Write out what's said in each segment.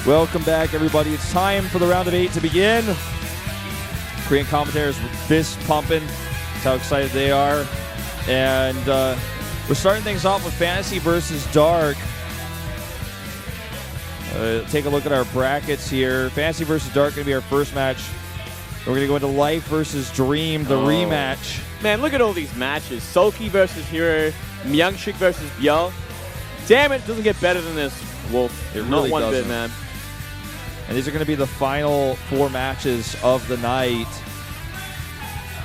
Welcome back, everybody. It's time for the round of 8 to begin. Korean commentators fist pumping. That's how excited they are. And we're starting things off with FanTaSy versus Dark. Take a look at our brackets here. FanTaSy versus Dark going to be our first match. We're going to go into Life versus Dream, the rematch. Man, look at all these matches. Sulky versus Hero, Myungshik versus Byul. Damn it, doesn't get better than this, Wolf. It Not really one doesn't. bit, man. And these are going to be the final 4 matches of the night.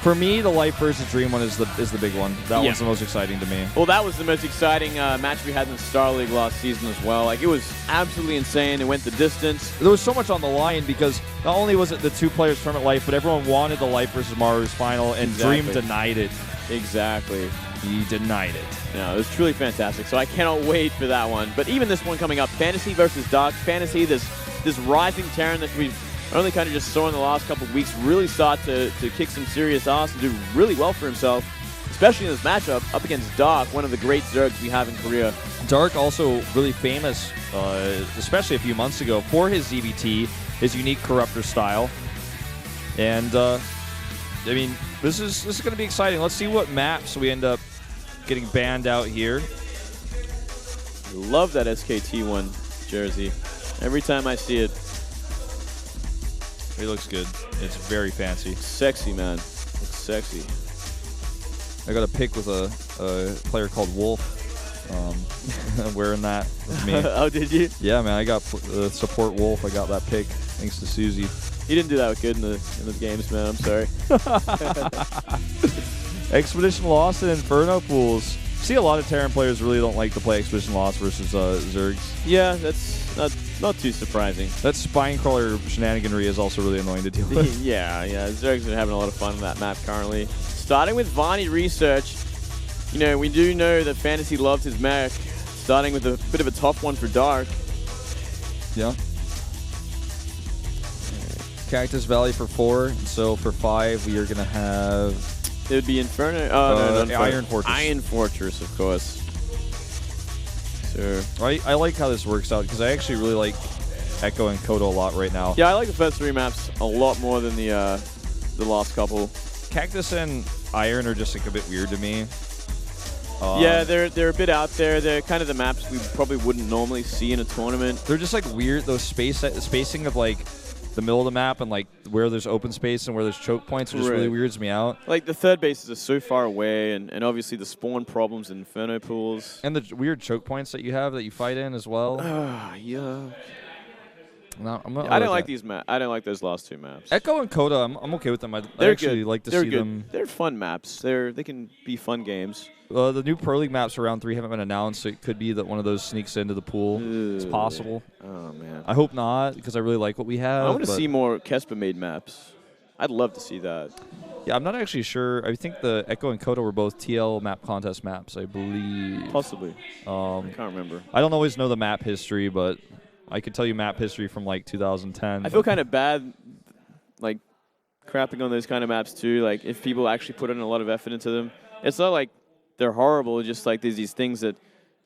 For me, the Life versus Dream one is the big one. That one's the most exciting to me. Well, that was the most exciting match we had in the Star League last season as well. Like, it was absolutely insane. It went the distance. There was so much on the line because not only was it the 2 players tournament Life, but everyone wanted the Life versus Maru's final, and Dream denied it. Exactly. He denied it. No, it was truly fantastic. So I cannot wait for that one. But even this one coming up, FanTaSy versus Dark. FanTaSy, this rising Terran that we've only kind of just saw in the last couple of weeks, really start to kick some serious ass and do really well for himself, especially in this matchup up against Dark, one of the great Zergs we have in Korea. Dark also really famous, especially a few months ago, for his ZBT, his unique Corruptor style. And, I mean, this is going to be exciting. Let's see what maps we end up getting banned out here. Love that SKT1 jersey. Every time I see it. It looks good. It's very fancy. Sexy, man. It's sexy. I got a pic with a player called Wolf wearing that with me. Oh, did you? Yeah, man. I got support Wolf. I got that pic thanks to Susie. You didn't do that good in the games, man. I'm sorry. Expedition Lost and Inferno pools. See, a lot of Terran players really don't like to play Expedition Lost versus Zergs. Yeah, that's not too surprising. That Spinecrawler shenaniganry is also really annoying to deal with. yeah. Zergs are having a lot of fun on that map currently. Starting with Varney Research, you know, we do know that FanTaSy loves his mech. Starting with a bit of a tough one for Dark. Yeah. Cactus Valley for 4. So for 5, we are going to have... It would be Inferno. No, Iron Fortress. Iron Fortress, of course. So I like how this works out because I actually really like Echo and Kodo a lot right now. yeah, I like the first 3 maps a lot more than the last couple. Cactus and Iron are just like a bit weird to me. Yeah, they're a bit out there. They're kind of the maps we probably wouldn't normally see in a tournament. They're just like weird. Those spacing of like the middle of the map and like where there's open space and where there's choke points just really weirds me out. Like the third bases are so far away, and obviously the spawn problems in Inferno pools. And the weird choke points that you have that you fight in as well. Yeah. No, I don't like these maps. I don't like those last 2 maps. Echo and Koda, I'm okay with them. I actually like to see them. They're fun maps. They can be fun games. The new Pro League maps for round 3 haven't been announced, so it could be that one of those sneaks into the pool. It's possible. Oh, man. I hope not, because I really like what we have. I want to see more KeSPA made maps. I'd love to see that. Yeah, I'm not actually sure. I think the Echo and Koda were both TL map contest maps, I believe. Possibly. I can't remember. I don't always know the map history, but I could tell you map history from like 2010. I feel kind of bad, like, crapping on those kind of maps too. Like, if people actually put in a lot of effort into them. It's not like they're horrible. It's just like there's these things that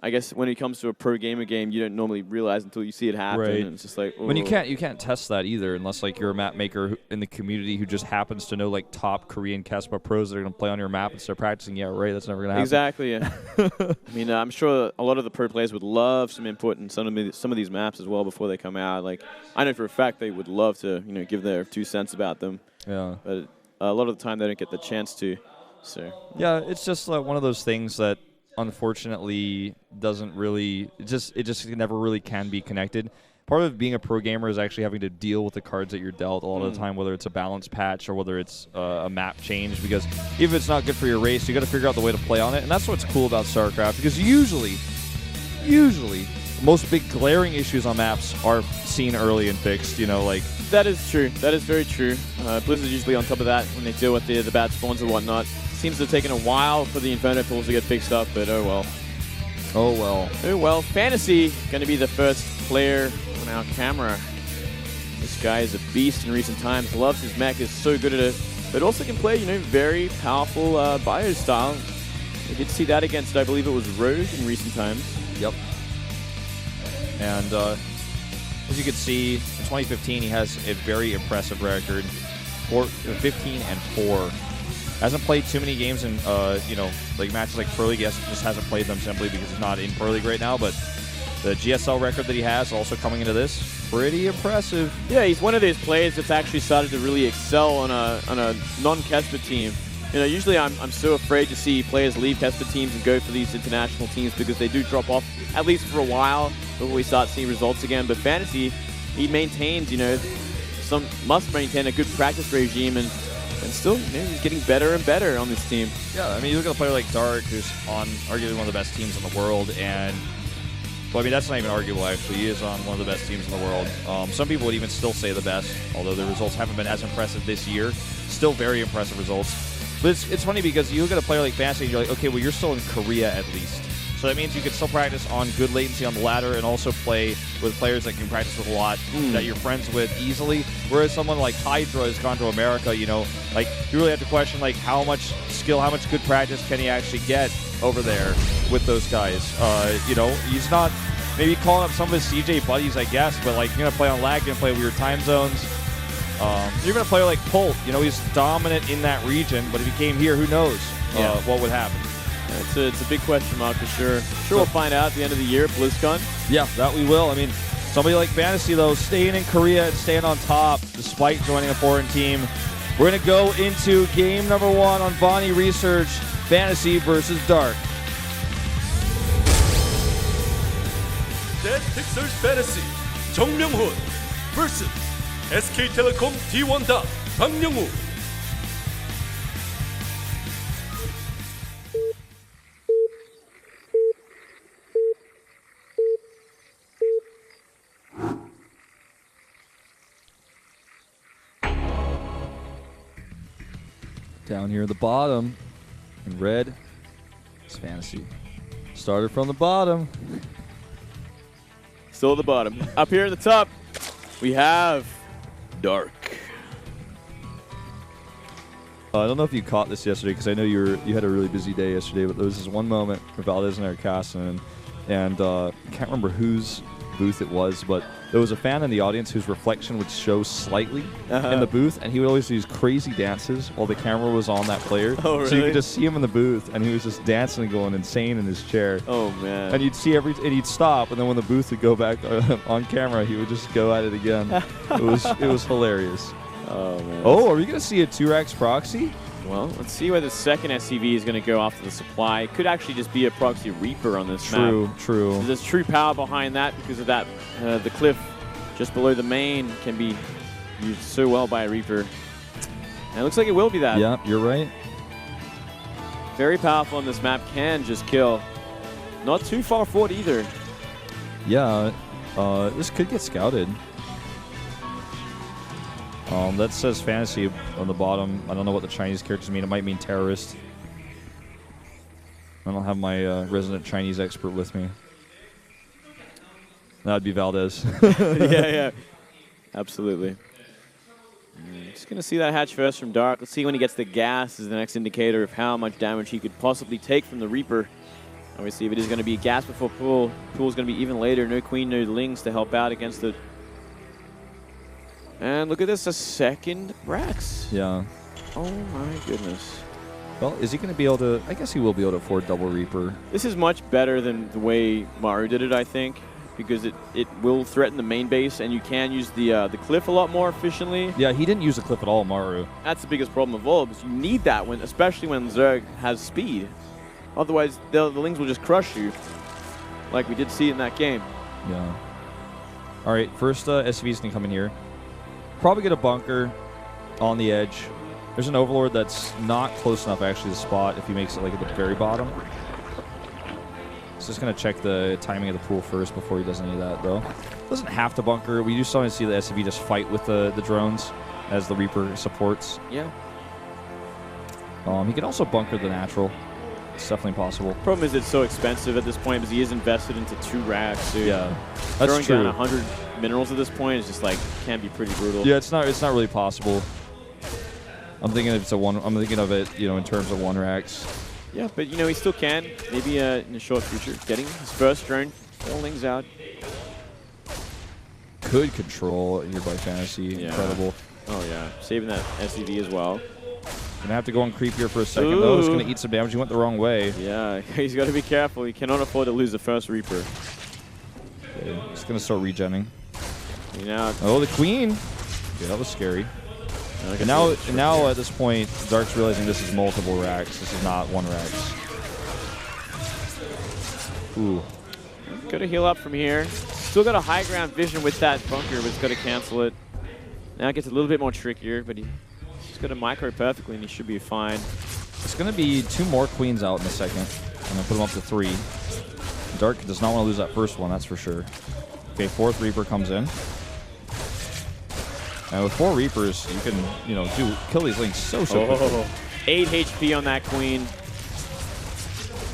I guess when it comes to a pro gamer game, you don't normally realize until you see it happen. Right. And it's just like, when you can't test that either, unless like you're a map maker in the community who just happens to know like top Korean KeSPA pros that are going to play on your map and start practicing. Yeah, right. That's never going to happen. Exactly. Yeah. I mean, I'm sure a lot of the pro players would love some input in some of these maps as well before they come out. Like, I know for a fact they would love to, give their 2 cents about them. Yeah. But a lot of the time they don't get the chance to. So. Yeah, it's just like one of those things that unfortunately doesn't really it just never really can be connected. Part of being a pro gamer is actually having to deal with the cards that you're dealt a lot of the time, whether it's a balance patch or whether it's a map change, because if it's not good for your race, you got to figure out the way to play on it. And that's what's cool about Starcraft, because usually most big glaring issues on maps are seen early and fixed, like. That is true. That is very true. Blizzard's usually on top of that when they deal with the bad spawns and whatnot. Seems to have taken a while for the Inferno pools to get fixed up, but oh well. Oh well. Oh well. FanTaSy going to be the first player on our camera. This guy is a beast in recent times. Loves his mech, is so good at it, but also can play, very powerful bio style. We did see that against, I believe it was Rogue in recent times. Yep. And as you can see, in 2015 he has a very impressive record, 15-4. Hasn't played too many games in like matches like Pro League. Yes, just hasn't played them simply because he's not in Pro League right now. But the GSL record that he has, also coming into this, pretty impressive. Yeah, he's one of those players that's actually started to really excel on a non-KeSPA team. You know, usually I'm so afraid to see players leave KeSPA teams and go for these international teams because they do drop off, at least for a while, before we start seeing results again. But FanTaSy, he maintains, must maintain a good practice regime, and still, he's getting better and better on this team. Yeah, I mean, you look at a player like Dark, who's on arguably one of the best teams in the world, and, well, I mean, that's not even arguable, actually. He is on one of the best teams in the world. Some people would even still say the best, although the results haven't been as impressive this year. Still very impressive results. But it's funny because you look at a player like FanTaSy and you're like, okay, well, you're still in Korea at least. So that means you can still practice on good latency on the ladder and also play with players that can practice with a lot that you're friends with easily. Whereas someone like Hydra has gone to America, like you really have to question like how much skill, how much good practice can he actually get over there with those guys. He's not maybe calling up some of his CJ buddies, I guess, but like you're gonna play on lag, you're gonna play weird time zones. Even a player like Colt, he's dominant in that region, but if he came here, who knows what would happen. It's a big question mark for sure. We'll find out at the end of the year at BlizzCon. Yeah, that we will. I mean, somebody like FanTaSy, though, staying in Korea and staying on top despite joining a foreign team. We're going to go into game number 1 on Bonnie Research, FanTaSy versus Dark. Dead Pixels FanTaSy, 정명훈 vs SK텔레콤 T1 Dark, 박영우. Down here at the bottom, in red, it's FanTaSy. Started from the bottom. Still at the bottom. Up here at the top, we have Dark. I don't know if you caught this yesterday because I know you had a really busy day yesterday, but there was this one moment where Valdez and I were casting, and I can't remember whose booth it was, but there was a fan in the audience whose reflection would show slightly in the booth, and he would always do these crazy dances while the camera was on that player. Oh, really? So you could just see him in the booth, and he was just dancing and going insane in his chair. Oh, man. And you'd see and he'd stop, and then when the booth would go back on camera, he would just go at it again. It was hilarious. Oh, man. Oh, are we going to see a 2-Rax proxy? Well, let's see where the second SCV is going to go after the supply. It could actually just be a proxy Reaper on this map. True. So there's true power behind that because of that. The cliff just below the main can be used so well by a Reaper. And it looks like it will be that. Yeah, you're right. Very powerful on this map. Can just kill. Not too far forward either. Yeah, this could get scouted. That says FanTaSy on the bottom. I don't know what the Chinese characters mean. It might mean terrorist. I don't have my resident Chinese expert with me. That would be Valdez. yeah. Absolutely. Just going to see that hatch first from Dark. Let's see when he gets the gas is the next indicator of how much damage he could possibly take from the Reaper. Obviously, if it is going to be gas before pool, pool's going to be even later. No Queen, no Lings to help out against it. And look at this, a second Rax. Yeah. Oh my goodness. Well, is he going to be able to... I guess he will be able to afford double Reaper. This is much better than the way Maru did it, I think, because it will threaten the main base, and you can use the cliff a lot more efficiently. Yeah, he didn't use the cliff at all, Maru. That's the biggest problem of all, because you need that, especially when Zerg has speed. Otherwise, the Lings will just crush you, like we did see in that game. Yeah. All right, first SCV's going to come in here. Probably get a bunker on the edge. There's an Overlord that's not close enough actually to spot if he makes it like at the very bottom. So just going to check the timing of the pool first before he does any of that, though. Doesn't have to bunker. We do sometimes see the SCV just fight with the drones as the Reaper supports. Yeah. He can also bunker the natural. It's definitely possible. Problem is it's so expensive at this point because he is invested into 2 racks. So yeah, that's throwing true. down 100 minerals at this point is just like can be pretty brutal. Yeah, it's not really possible. I'm thinking I'm thinking of it, in terms of 1 racks. Yeah, but he still can. Maybe in the short future, getting his first drone, all Lings out. good control here by FanTaSy. Yeah. Incredible. Oh, yeah. Saving that SCV as well. Gonna have to go on creep here for a second, though. It's gonna eat some damage. He went the wrong way. Yeah, he's got to be careful. He cannot afford to lose the first Reaper. Okay. He's gonna start regenning. You know, Oh, the queen. Yeah, that was scary. And now at this point, Dark's realizing this is multiple racks. This is not one racks. Ooh. got to heal up from here. Still got a high ground vision with that bunker, but it's got to cancel it. Now it gets a little bit more trickier, but he's got to micro perfectly, and he should be fine. It's going to be 2 more queens out in a second. I'm going to put him up to 3. Dark does not want to lose that first one, that's for sure. Okay, 4th Reaper comes in. And with 4 Reapers, you can, you know, kill these links so quickly. 8 HP on that queen.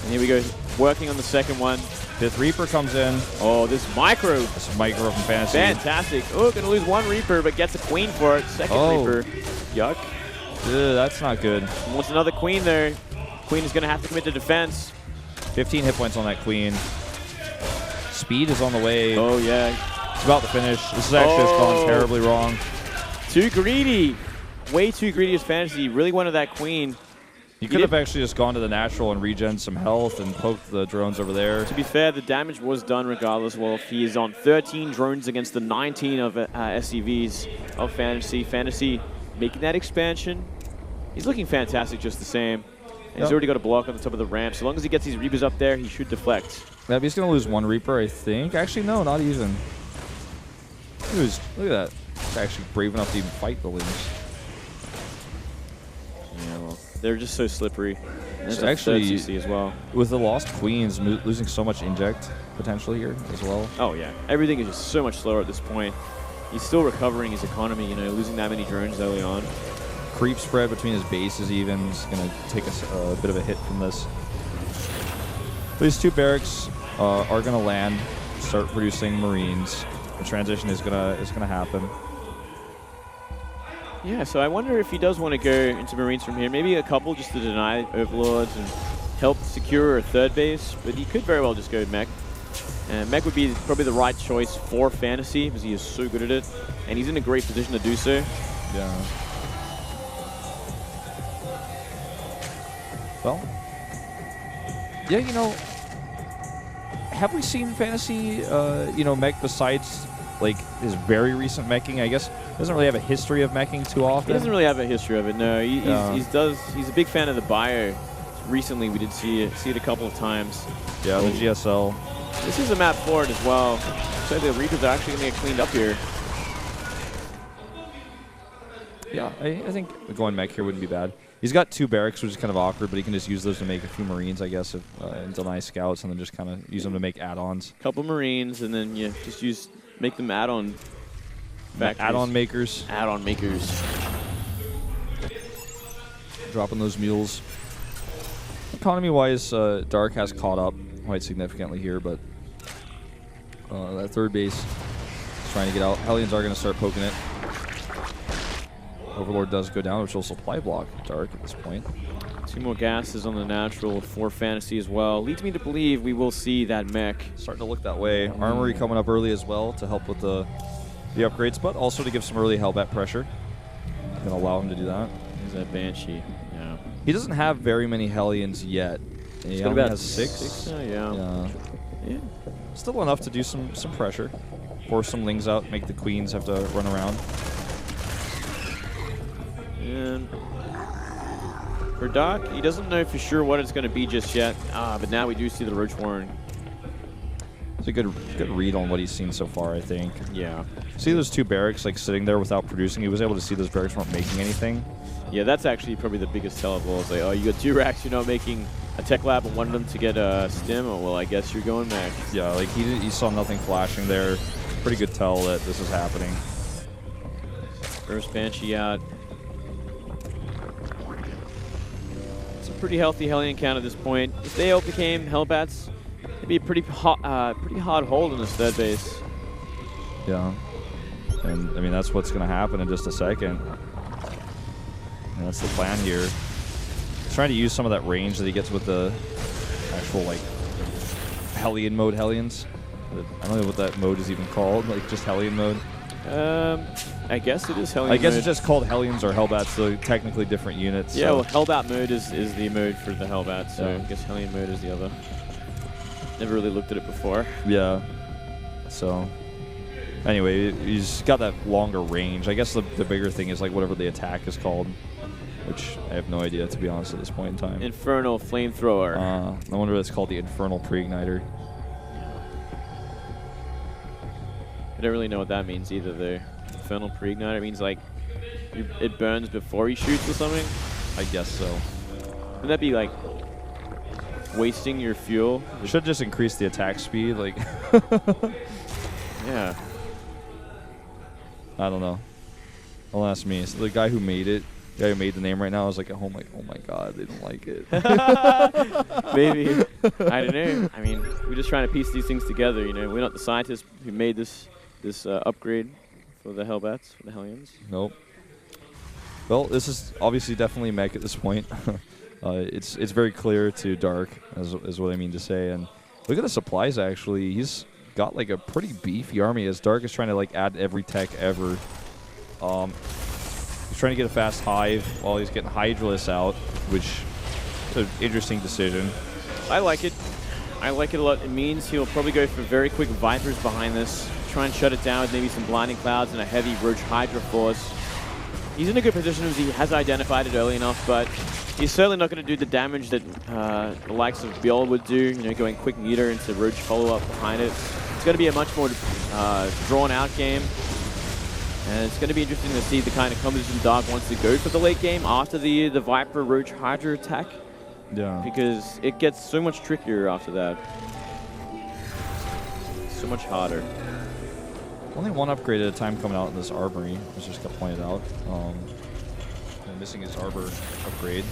And here we go, working on the second one. 5th Reaper comes in. Oh, this micro. This is micro from FanTaSy. Fantastic. Oh, gonna lose 1 Reaper, but gets a queen for it. Second Reaper. Yuck. That's not good. Wants another queen there. Queen is gonna have to commit to defense. 15 hit points on that queen. Speed is on the way. Oh, yeah. It's about to finish. This is actually just gone terribly wrong. Too greedy. Way too greedy as FanTaSy. Really wanted that queen. He could have actually just gone to the natural and regen some health and poked the drones over there. To be fair, the damage was done regardless. Well, if he is on 13 drones against the 19 of SCVs of FanTaSy. FanTaSy making that expansion. He's looking fantastic just the same. And he's already got a block on the top of the ramp. So long as he gets these Reapers up there, he should deflect. Yeah, but he's going to lose 1 Reaper, I think. Actually, no, not even. Look at that. He's actually brave enough to even fight the Lings. Yeah, well, they're just so slippery. And It's actually CC as well. With the lost queens, losing so much inject potentially here as well. Oh yeah, everything is just so much slower at this point. He's still recovering his economy, you know, losing that many drones early on. Creep spread between his bases even is going to take a bit of a hit from this. These 2 barracks are going to land, start producing Marines. The transition is gonna happen. Yeah, so I wonder if he does want to go into Marines from here. Maybe a couple just to deny Overlords and help secure a 3rd base, but he could very well just go mech. And mech would be probably the right choice for FanTaSy because he is so good at it, and he's in a great position to do so. Yeah. Well, yeah, you know, have we seen FanTaSy, you know, mech besides like his very recent meching? I guess he doesn't really have a history of meching too often. He doesn't really have a history of it. No, he's a big fan of the bio. Recently, we did see it a couple of times. Yeah, the GSL. This is a map for it as well. So the Reapers are actually going to get cleaned up here. Yeah, I think going mech here wouldn't be bad. He's got 2 barracks, which is kind of awkward, but he can just use those to make a few Marines, I guess, and deny scouts, and then just kind of use them to make add-ons. Couple Marines, and then yeah, just make them add-on factories. Add-on makers. Add-on makers. Dropping those mules. Economy-wise, Dark has caught up quite significantly here, but that 3rd base is trying to get out. Hellions are going to start poking it. Overlord does go down, which will supply block Dark at this point. 2 more gases on the natural for FanTaSy as well. Leads me to believe we will see that mech. Starting to look that way. Armory coming up early as well to help with the upgrades, but also to give some early Hellbat pressure. Going to allow him to do that. There's that Banshee. Yeah. He doesn't have very many Hellions yet. He only has 6. Yeah. Still enough to do some pressure. Force some Lings out, make the Queens have to run around. And for Doc, he doesn't know for sure what it's going to be just yet, but now we do see the Roach Warren. It's a good read on what he's seen so far, I think. Yeah. See those 2 barracks like sitting there without producing? He was able to see those barracks weren't making anything. Yeah, that's actually probably the biggest tell of all. It's like, oh, you got 2 racks, you're not making a tech lab and one of them to get a stim. Oh, well, I guess you're going mech. Yeah, like he saw nothing flashing there. Pretty good tell that this is happening. First Banshee out. Pretty healthy Hellion count at this point. If they all became Hellbats, it'd be a pretty hard hold in this 3rd base. Yeah. And, I mean, that's what's going to happen in just a second. And that's the plan here. He's trying to use some of that range that he gets with the actual, like, Hellion mode Hellions. I don't know what that mode is even called, like, just Hellion mode. I guess it is Hellion I guess mode. it's just called Hellions or Hellbats, so technically different units. Yeah, so. well, Hellbat mode is the mode for the Hellbat, so Yeah. I guess Hellion mode is the other. Never really looked at it before. Yeah. So, anyway, he's got that longer range. I guess the bigger thing is like whatever the attack is called, which I have no idea, to be honest, at this point in time. Infernal Flamethrower. I wonder what it's called, the Infernal Pre-Igniter. I don't really know what that means either, though. Infernal Pre-Igniter, it means like it burns before he shoots or something? I guess so. Would that be like wasting your fuel? It should just increase the attack speed, like. Yeah. I don't know. Don't ask me. It's the guy who made it, the guy who made the name right now, is like at home like, oh my god, they don't like it. Maybe. I don't know. I mean, we're just trying to piece these things together, you know. We're not the scientists who made this upgrade for the Hellbats, for the Hellions. Nope. Well, this is obviously definitely mech at this point. It's very clear to Dark, is what I mean to say. And look at the supplies, actually. He's got like a pretty beefy army, as Dark is trying to like add every tech ever. He's trying to get a fast hive while he's getting Hydralisk out, which is an interesting decision. I like it. I like it a lot. It means he'll probably go for very quick Vipers behind this. Try and shut it down with maybe some Blinding Clouds and a heavy Roach Hydra force. He's in a good position as he has identified it early enough, but he's certainly not going to do the damage that the likes of Bjorn would do, you know, going quick meter into Roach follow-up behind it. It's going to be a much more drawn-out game. And it's going to be interesting to see the kind of composition Dark wants to go for the late game after the Viper Roach Hydra attack. Yeah. Because it gets so much trickier after that. So much harder. Only one upgrade at a time coming out in this armory, as just got pointed out. Missing his arbor upgrade.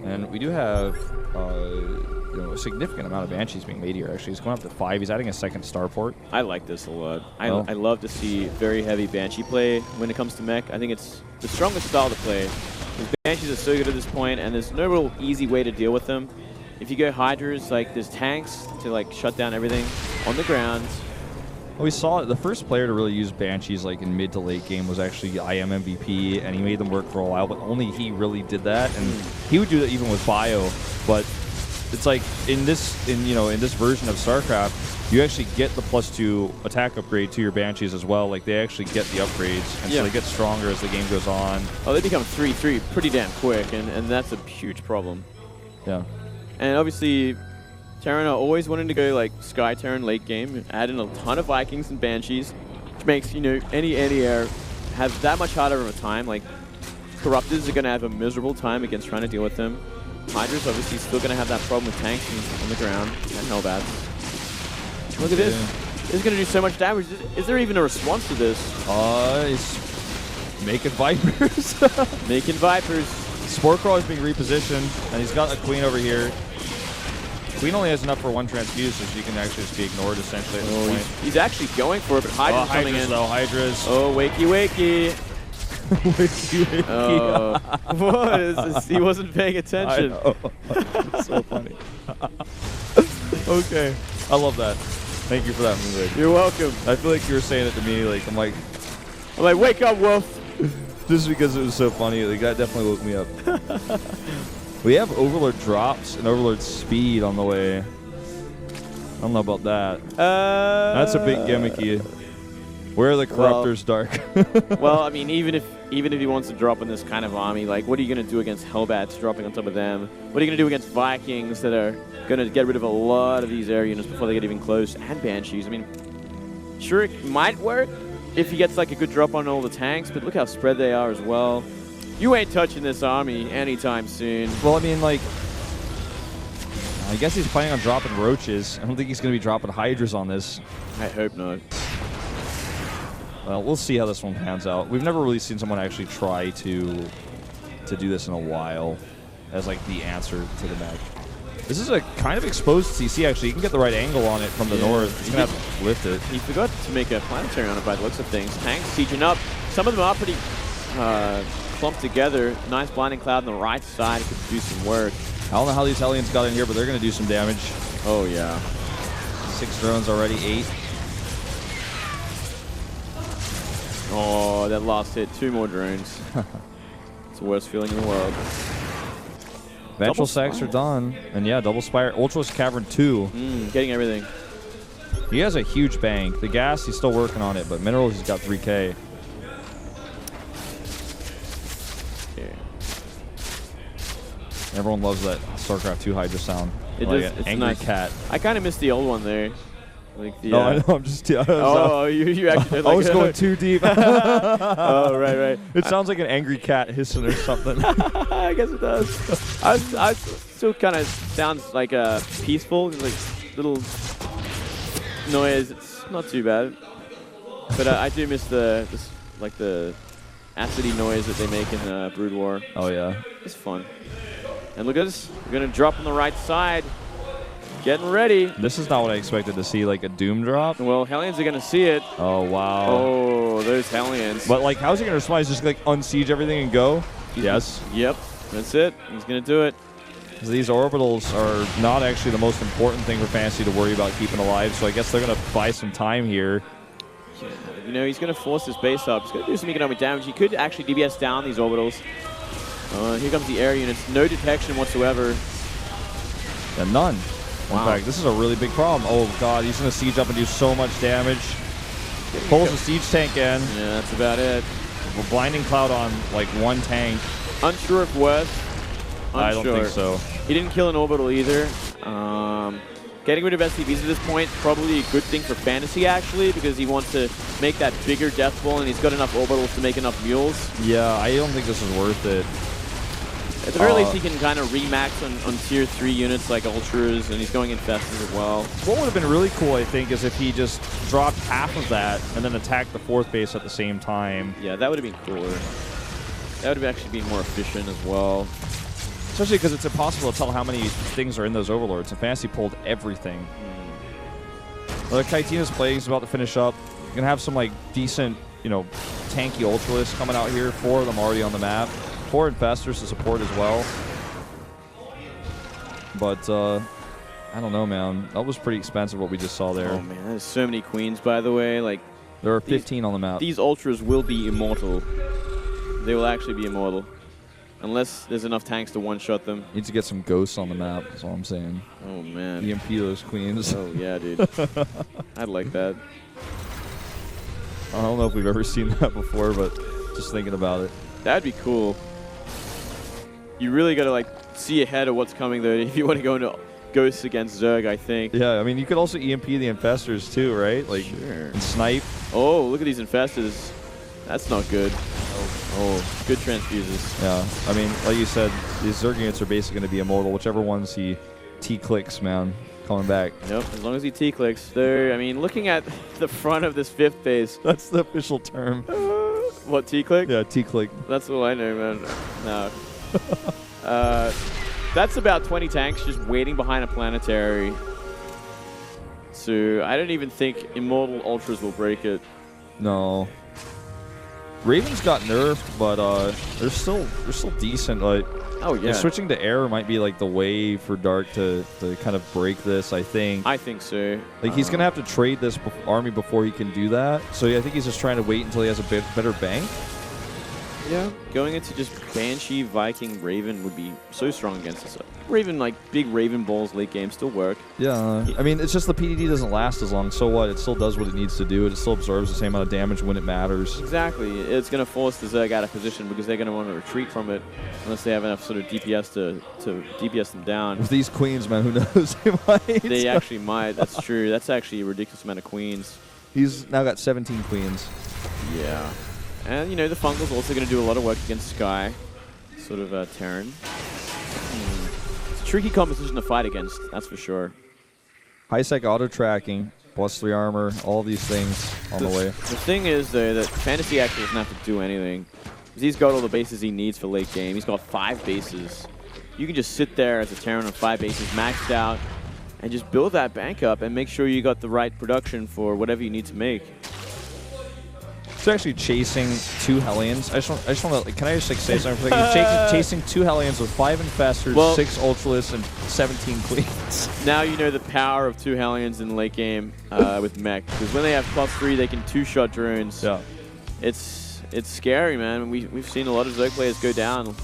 And we do have a significant amount of Banshees being made here, actually. He's going up to 5. He's adding a second starport. I like this a lot. I love to see very heavy Banshee play when it comes to mech. I think it's the strongest style to play. Because Banshees are so good at this point, and there's no real easy way to deal with them. If you go Hydras, like, there's tanks to like shut down everything on the ground. Well, we saw the first player to really use Banshees like in mid to late game was actually IM MVP, and he made them work for a while, but only he really did that, and he would do that even with Bio. But it's like in this version of Starcraft, you actually get the +2 attack upgrade to your Banshees as well. Like they actually get the upgrades, and so they get stronger as the game goes on. Oh, they become 3/3 pretty damn quick, and that's a huge problem. Yeah. And obviously, Terran are always wanting to go like Sky Terran late game, add in a ton of Vikings and Banshees, which makes, you know, any air have that much harder of a time. Like, Corruptors are going to have a miserable time against trying to deal with them. Hydra's obviously still going to have that problem with tanks on the ground and Hellbats. Look at this. This is going to do so much damage. Is there even a response to this? He's making Vipers. Making Vipers. Spore Crawl is being repositioned, and he's got a Queen over here. Queen only has enough for 1 transfuse, so she can actually just be ignored essentially at this point. He's actually going for it, but Hydra's coming in. Hydras. Oh, wakey, wakey. Wakey, wakey. Oh, what is this? He wasn't paying attention. I know. It's so funny. Okay. I love that. Thank you for that, Moonlight. You're welcome. I feel like you were saying it to me, like, I'm like, wake up, Wolf. just because it was so funny. Like, that definitely woke me up. We have Overlord drops and Overlord speed on the way. I don't know about that. That's a bit gimmicky. Where are the Corruptors, Dark? Well, I mean, even if he wants to drop in this kind of army, like, what are you going to do against Hellbats dropping on top of them? What are you going to do against Vikings that are going to get rid of a lot of these air units before they get even close? And Banshees. I mean, sure, it might work if he gets, like, a good drop on all the tanks, but look how spread they are as well. You ain't touching this army anytime soon. Well, I mean, like, I guess he's planning on dropping Roaches. I don't think he's going to be dropping Hydras on this. I hope not. Well, we'll see how this one pans out. We've never really seen someone actually try to do this in a while as, like, the answer to the mech. This is a kind of exposed CC, actually. You can get the right angle on it from the north. He's going to have to lift it. He forgot to make a planetary on it by the looks of things. Tanks sieging up. Some of them are pretty clumped together. Nice Blinding Cloud on the right side could do some work. I don't know how these Hellions got in here, but they're going to do some damage. Oh, yeah. 6 drones already, 8. Oh, that last hit. 2 more drones. It's the worst feeling in the world. Ventral Sacks are done. And yeah, Double Spire. Ultra's Cavern 2. Getting everything. He has a huge bank. The gas, he's still working on it, but minerals, he's got 3K. Yeah. Everyone loves that StarCraft 2 Hydra sound. It like does, an it's angry nice. cat. I kind of missed the old one there. Like the, No, I know. I'm just. oh, you actually did like I was going too deep. Oh, right. It sounds like an angry cat hissing or something. I guess it does. I still kind of sounds like peaceful, like little noise. It's not too bad, but I do miss the acidy noise that they make in Brood War. Oh yeah, it's fun. And look at this. We're gonna drop on the right side. Getting ready. This is not what I expected to see, like a Doom drop. Well, Hellions are going to see it. Oh, wow. Oh, there's Hellions. But, like, how's he going to respond? He's just, like, unsiege everything and go? Yes. Yep, that's it. He's going to do it. These orbitals are not actually the most important thing for FanTaSy to worry about keeping alive, so I guess they're going to buy some time here. You know, he's going to force his base up. He's going to do some economic damage. He could actually DBS down these orbitals. Here comes the air units. No detection whatsoever. And none. Wow. In fact, this is a really big problem. Oh, God, he's going to siege up and do so much damage. Pulls the siege tank in. Yeah, that's about it. A blinding cloud on, like, 1 tank. Unsure if worth. I don't think so. He didn't kill an orbital either. Getting rid of SCVs at this point, probably a good thing for FanTaSy, actually, because he wants to make that bigger death ball, and he's got enough orbitals to make enough mules. Yeah, I don't think this is worth it. At the very least, he can kind of remax on tier 3 units like Ultras, and he's going Infestors as well. What would have been really cool, I think, is if he just dropped half of that and then attacked the 4th base at the same time. Yeah, that would have been cooler. That would have actually been more efficient as well. Especially because it's impossible to tell how many things are in those Overlords, and FanTaSy pulled everything. Kaitina's playing, he's about to finish up. You're going to have some, like, decent, you know, tanky Ultralists coming out here. 4 of them already on the map. 4 Infestors to support as well. But, I don't know, man. That was pretty expensive what we just saw there. Oh, man, there's so many Queens, by the way. Like, there are 15 on the map. These Ultras will be immortal. They will actually be immortal. Unless there's enough tanks to one-shot them. Need to get some ghosts on the map, that's all I'm saying. Oh, man. EMP those Queens. Oh, yeah, dude. I'd like that. I don't know if we've ever seen that before, but just thinking about it. That'd be cool. You really got to, like, see ahead of what's coming, though, if you want to go into Ghosts against Zerg, I think. Yeah, I mean, you could also EMP the Infestors, too, right? Like, sure. And snipe. Oh, look at these Infestors. That's not good. Oh, good transfuses. Yeah, I mean, like you said, these Zerg units are basically going to be immortal. Whichever ones he T-clicks, man, coming back. Yep, as long as he T-clicks. There, I mean, looking at the front of this 5th base. That's the official term. What, T-click? Yeah, T-click. That's all I know, man. No. That's about 20 tanks just waiting behind a planetary. So I don't even think Immortal Ultras will break it. No. Ravens got nerfed, but they're still decent. Like, oh yeah, switching to air might be like the way for Dark to kind of break this. I think. I think so. Like he's gonna have to trade this army before he can do that. So yeah, I think he's just trying to wait until he has a bit better bank. Yeah, going into just Banshee, Viking, Raven would be so strong against us. Raven, like big Raven balls late game still work. Yeah, I mean, it's just the PDD doesn't last as long. So what? It still does what it needs to do. It still absorbs the same amount of damage when it matters. Exactly. It's going to force the Zerg out of position because they're going to want to retreat from it unless they have enough sort of DPS to DPS them down. With these queens, man, who knows? They might. They actually might. That's true. That's actually a ridiculous amount of queens. He's now got 17 queens. Yeah. And, you know, the Fungal's also going to do a lot of work against Sky. Sort of Terran. It's a tricky composition to fight against, that's for sure. High-sec auto-tracking, +3 armor, all these things on the way. The thing is, though, that FanTaSy actually doesn't have to do anything. Because he's got all the bases he needs for late game. He's got 5 bases. You can just sit there as a Terran on 5 bases, maxed out, and just build that bank up and make sure you got the right production for whatever you need to make. He's actually chasing 2 Hellions. I just want to, can I just say something? He's chasing 2 Hellions with 5 Infestors, well, 6 Ultralists, and 17 Queens. Now you know the power of 2 Hellions in late game with mech. Because when they have +3, they can 2-shot drones. Yeah. It's scary, man. We've seen a lot of Zerg players go down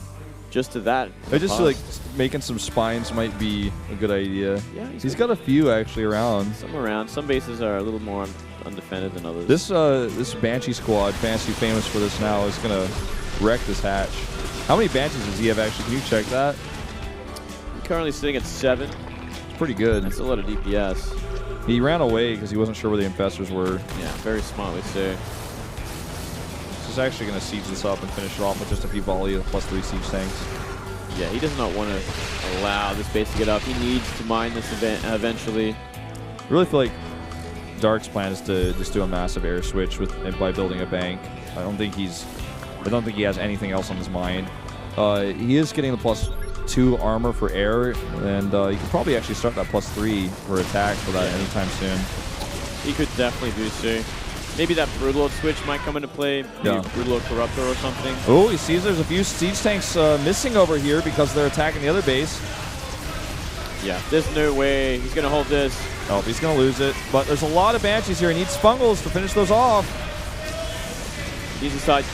just to that. I just feel like making some spines might be a good idea. Yeah, he's got a few actually around. Some around. Some bases are a little more undefended than others. This Banshee squad, fancy famous for this now, is gonna wreck this hatch. How many Banshees does he have actually? Can you check that? I'm currently sitting at 7. It's pretty good. That's a lot of DPS. He ran away because he wasn't sure where the infestors were. Yeah, very smartly so. He's actually going to siege this up and finish it off with just a few volley of +3 siege tanks. Yeah, he does not want to allow this base to get up. He needs to mine this event eventually. I really feel like Dark's plan is to just do a massive air switch by building a bank. I don't think he has anything else on his mind. He is getting the +2 armor for air, and he could probably actually start that +3 for attack for that anytime soon. He could definitely do so. Maybe that Broodlord switch might come into play. Maybe Broodlord Corruptor or something. Oh, he sees there's a few siege tanks missing over here because they're attacking the other base. Yeah, there's no way he's going to hold this. Oh, he's going to lose it. But there's a lot of Banshees here. He needs Spungles to finish those off. He needs to start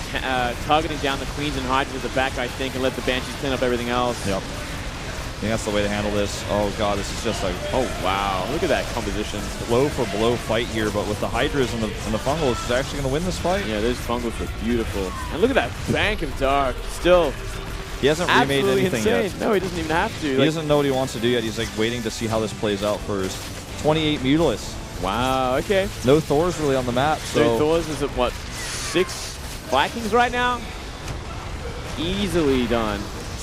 targeting down the Queens and Hydras at the back, I think, and let the Banshees clean up everything else. Yep. I think that's the way to handle this. Oh, God, this is just like... Oh, wow. Look at that composition. Blow for blow fight here, but with the Hydras and the Fungals, he's actually going to win this fight. Yeah, those Fungals were beautiful. And look at that bank of Dark. Still... He hasn't remade anything yet. No, he doesn't even have to. He doesn't know what he wants to do yet. He's like waiting to see how this plays out first. 28 Mutalists. Wow, okay. No Thors really on the map. So Thors is at what, 6 Vikings right now? Easily done.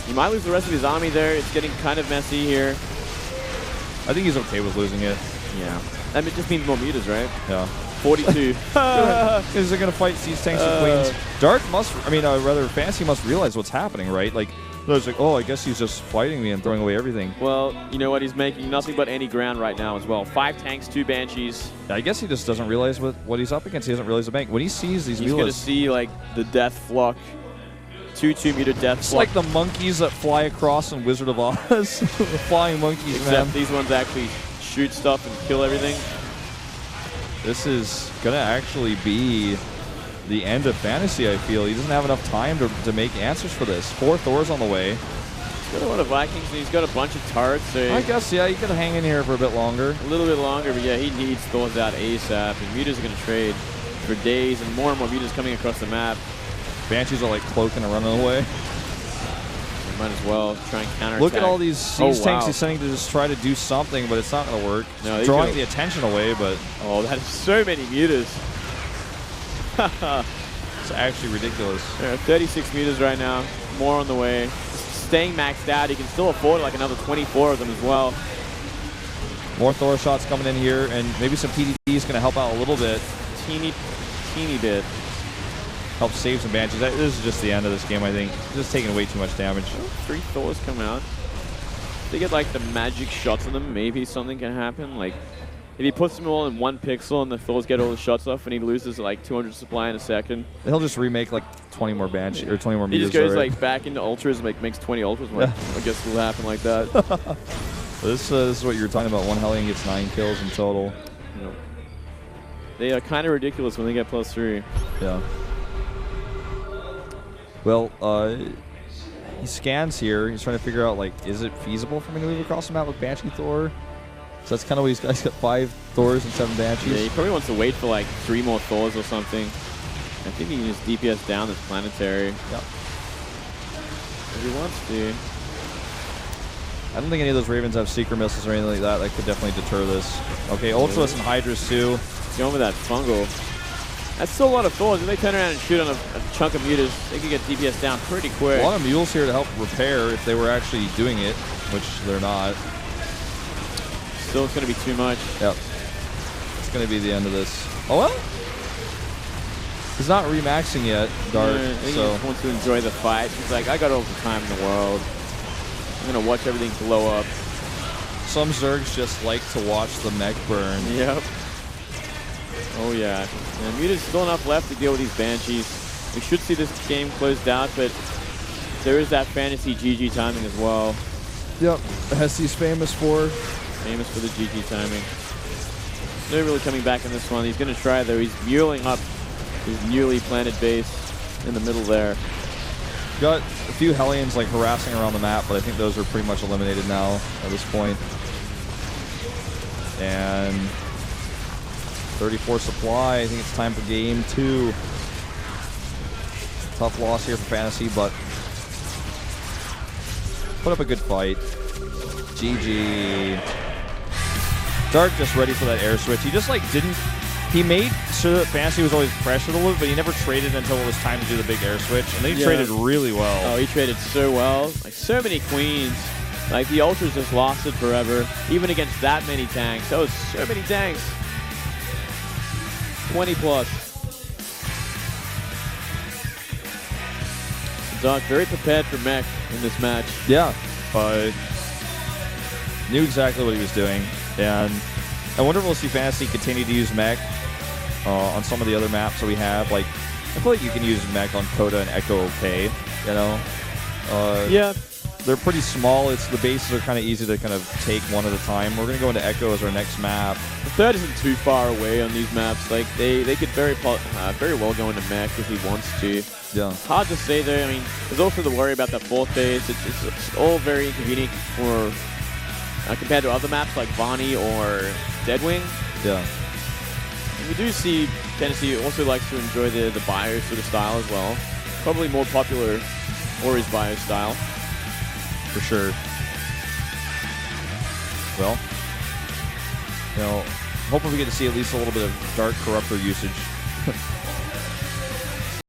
He might lose the rest of his army there. It's getting kind of messy here. I think he's okay with losing it. Yeah. That just means more mutas, right? Yeah. 42. Is they're going to fight siege tanks and Queens? Dark must, rather Fantasy must realize what's happening, right? Like, there's like, oh, I guess he's just fighting me and throwing away everything. Well, you know what? He's making nothing but any ground right now as well. 5 tanks, 2 Banshees. I guess he just doesn't realize what he's up against. He doesn't realize the bank. When he sees these he's going to see, like, the Death Flock. 2 2-meter Death It's Flock. like the monkeys that fly across in Wizard of Oz. The flying monkeys, Except man. these ones actually shoot stuff and kill everything. This is going to actually be the end of Fantasy, I feel. He doesn't have enough time to make answers for this. 4 Thors on the way. He's got a lot of Vikings, and he's got a bunch of turrets. So I guess, yeah, he could hang in here for a bit longer. A little bit longer, but yeah, he needs Thors out ASAP. And mutas are going to trade for days, and more mutas coming across the map. Banshees are like cloaking and running away. Might as well try and counter. Look at all these siege tanks he's sending to just try to do something, but it's not going to work. No, drawing the attention away, but... Oh, that is so many mutas. It's actually ridiculous. There are 36 mutas right now. More on the way. Staying maxed out. He can still afford like another 24 of them as well. More Thor shots coming in here, and maybe some PDD is going to help out a little bit. Teeny bit. Help save some Banshees. This is just the end of this game, I think. Just taking way too much damage. 3 Thors come out. If they get like the magic shots on them, maybe something can happen. Like if he puts them all in 1 pixel and the Thors get all the shots off and he loses like 200 supply in a second. He'll just remake like 20 more Banshees or 20 more He meters. He just goes like back into ultras and like makes 20 ultras. Like, I guess it'll happen like that. This is what you were talking about. One Hellion gets 9 kills in total. You know, they are kind of ridiculous when they get +3. Yeah. Well, he scans here. He's trying to figure out, like, is it feasible for me to move across the map with Banshee Thor? So that's kind of what he's got. He's got 5 Thors and 7 Banshees. Yeah, he probably wants to wait for, like, 3 more Thors or something. I think he can just DPS down this planetary. Yep. If he wants to. I don't think any of those Ravens have secret missiles or anything like that. That could definitely deter this. Okay, Ultras and Hydras, too. Going with that Fungal. That's still a lot of Thors. If they turn around and shoot on a chunk of mutas, they could get DPS down pretty quick. A lot of mules here to help repair if they were actually doing it, which they're not. Still, it's going to be too much. Yep. It's going to be the end of this. Oh, well. He's not remaxing yet, Dark. I think he just wants to enjoy the fight. He's like, I got all the time in the world. I'm going to watch everything blow up. Some Zergs just like to watch the mech burn. Yep. Oh, yeah. And Muta's still enough left to deal with these Banshees. We should see this game closed out, but there is that fantasy GG timing as well. Yep. Hessy's famous for. Famous for the GG timing. No really coming back in this one. He's going to try, though. He's muling up his newly planted base in the middle there. Got a few Hellions like harassing around the map, but I think those are pretty much eliminated now at this point. And 34 supply. I think it's time for game 2. Tough loss here for FanTaSy, but put up a good fight. GG. Dark just ready for that air switch. He just like didn't. He made sure that FanTaSy was always pressured a little bit, but he never traded until it was time to do the big air switch. And then he traded really well. Oh, he traded so well. Like so many queens. Like the ultras just lasted forever, even against that many tanks. That was so many tanks. 20 plus. Doc very prepared for mech in this match. Yeah, knew exactly what he was doing, and I wonder if we'll see FanTaSy continue to use mech on some of the other maps that we have. Like, I feel like you can use mech on Coda and Echo okay, you know? Yeah. They're pretty small. The bases are kind of easy to kind of take one at a time. We're going to go into Echo as our next map. The third isn't too far away on these maps. Like they could very well go into mech if he wants to. Yeah. Hard to say though. I mean, there's also the worry about that fourth base. It's all very inconvenient for compared to other maps like Vani or Deadwing. Yeah. And we do see FanTaSy also likes to enjoy the bio sort of style as well. Probably more popular Ori's bio style. For sure. Well, you know, hopefully we get to see at least a little bit of Dark Corruptor usage.